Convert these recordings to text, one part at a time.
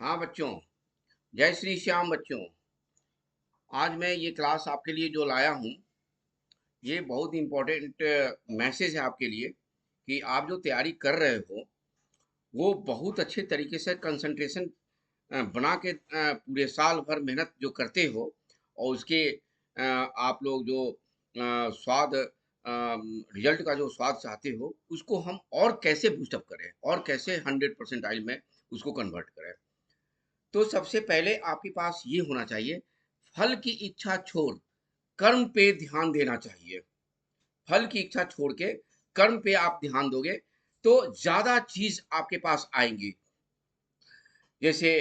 हाँ बच्चों, जय श्री श्याम बच्चों। आज मैं ये क्लास आपके लिए जो लाया हूँ, ये बहुत इम्पोर्टेंट मैसेज है आपके लिए कि आप जो तैयारी कर रहे हो वो बहुत अच्छे तरीके से कंसंट्रेशन बना के पूरे साल भर मेहनत जो करते हो और उसके आप लोग जो स्वाद रिजल्ट का जो स्वाद चाहते हो उसको हम और कैसे बूस्टअप करें और कैसे 100% में उसको कन्वर्ट करें। तो सबसे पहले आपके पास ये होना चाहिए, फल की इच्छा छोड़ कर्म पे ध्यान देना चाहिए। फल की इच्छा छोड़ के कर्म पे आप ध्यान दोगे तो ज्यादा चीज आपके पास आएंगी। जैसे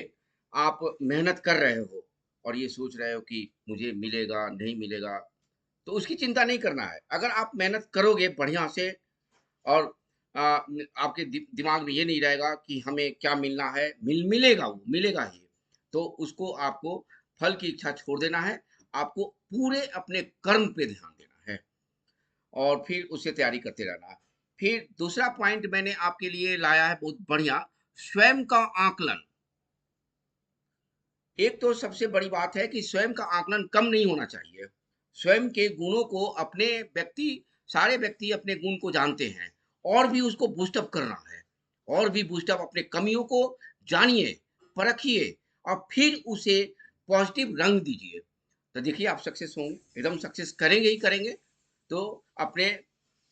आप मेहनत कर रहे हो और ये सोच रहे हो कि मुझे मिलेगा नहीं मिलेगा, तो उसकी चिंता नहीं करना है। अगर आप मेहनत करोगे बढ़िया से और आपके दिमाग में ये नहीं रहेगा कि हमें क्या मिलना है, मिलेगा, वो मिलेगा ही। तो उसको आपको फल की इच्छा छोड़ देना है। आपको पूरे अपने कर्म पे ध्यान देना है और फिर उससे तैयारी करते रहना है। फिर दूसरा पॉइंट मैंने आपके लिए लाया है बहुत बढ़िया, स्वयं का आकलन। एक तो सबसे बड़ी बात है कि स्वयं का आकलन कम नहीं होना चाहिए। स्वयं के गुणों को अपने व्यक्ति सारे व्यक्ति अपने गुण को जानते हैं और भी उसको बूस्टअप करना है। और भी बूस्टअप अपने कमियों को जानिए, परखिए और फिर उसे पॉजिटिव रंग दीजिए। तो देखिए आप सक्सेस होंगे, एकदम सक्सेस करेंगे ही करेंगे। तो अपने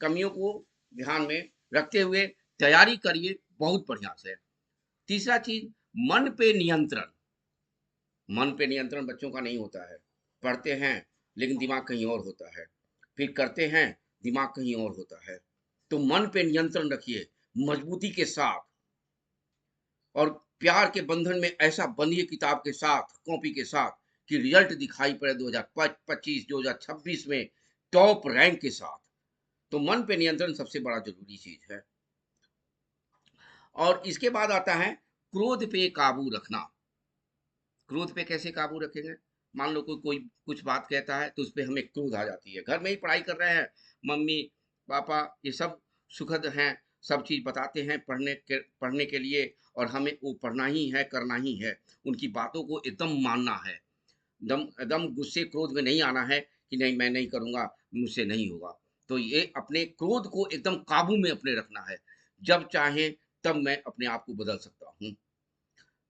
कमियों को ध्यान में रखते हुए तैयारी करिए बहुत बढ़िया से। तीसरा चीज, मन पे नियंत्रण। मन पे नियंत्रण बच्चों का नहीं होता है। पढ़ते हैं लेकिन दिमाग कहीं और होता है, फिर करते हैं दिमाग कहीं और होता है। तो मन पे नियंत्रण रखिए मजबूती के साथ और प्यार के बंधन में ऐसा बंधिए किताब के साथ, कॉपी के साथ, कि रिजल्ट दिखाई पड़े 2025 2026 में टॉप रैंक के साथ। तो मन पे नियंत्रण सबसे बड़ा जरूरी चीज है। और इसके बाद आता है क्रोध पे काबू रखना। क्रोध पे कैसे काबू रखेंगे? मान लो कोई कोई कुछ बात कहता है तो उस पे हमें क्रोध आ जाती है। घर में ही पढ़ाई कर रहे हैं, मम्मी पापा ये सब सुखद हैं, सब चीज़ बताते हैं पढ़ने के लिए और हमें वो पढ़ना ही है, करना ही है। उनकी बातों को एकदम मानना है। दम एकदम गुस्से क्रोध में नहीं आना है कि नहीं मैं नहीं करूँगा, मुझसे नहीं होगा। तो ये अपने क्रोध को एकदम काबू में अपने रखना है। जब चाहे तब मैं अपने आप को बदल सकता हूँ।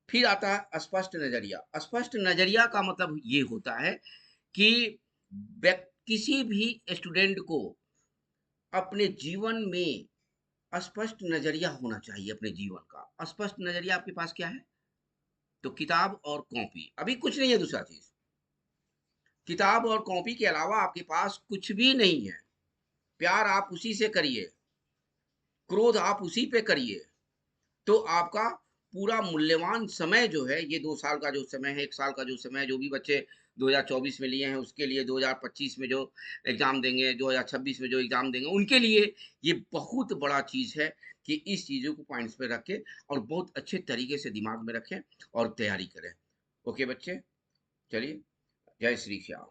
फिर आता है स्पष्ट नजरिया। स्पष्ट नजरिया का मतलब ये होता है कि किसी भी स्टूडेंट को अपने जीवन में स्पष्ट नजरिया होना चाहिए। अपने जीवन का स्पष्ट नजरिया आपके पास क्या है? तो किताब और कॉपी, अभी कुछ नहीं है। दूसरा चीज, किताब और कॉपी के अलावा आपके पास कुछ भी नहीं है। प्यार आप उसी से करिए, क्रोध आप उसी पे करिए। तो आपका पूरा मूल्यवान समय जो है, ये 2 साल का जो समय है, 1 साल का जो समय है, जो भी बच्चे 2024 में लिए हैं उसके लिए, 2025 में जो एग्जाम देंगे, 2026 में जो एग्जाम देंगे उनके लिए ये बहुत बड़ा चीज है कि इस चीजों को पॉइंट्स पे रखें और बहुत अच्छे तरीके से दिमाग में रखें और तैयारी करें। ओके बच्चे, चलिए, जय श्री श्याम।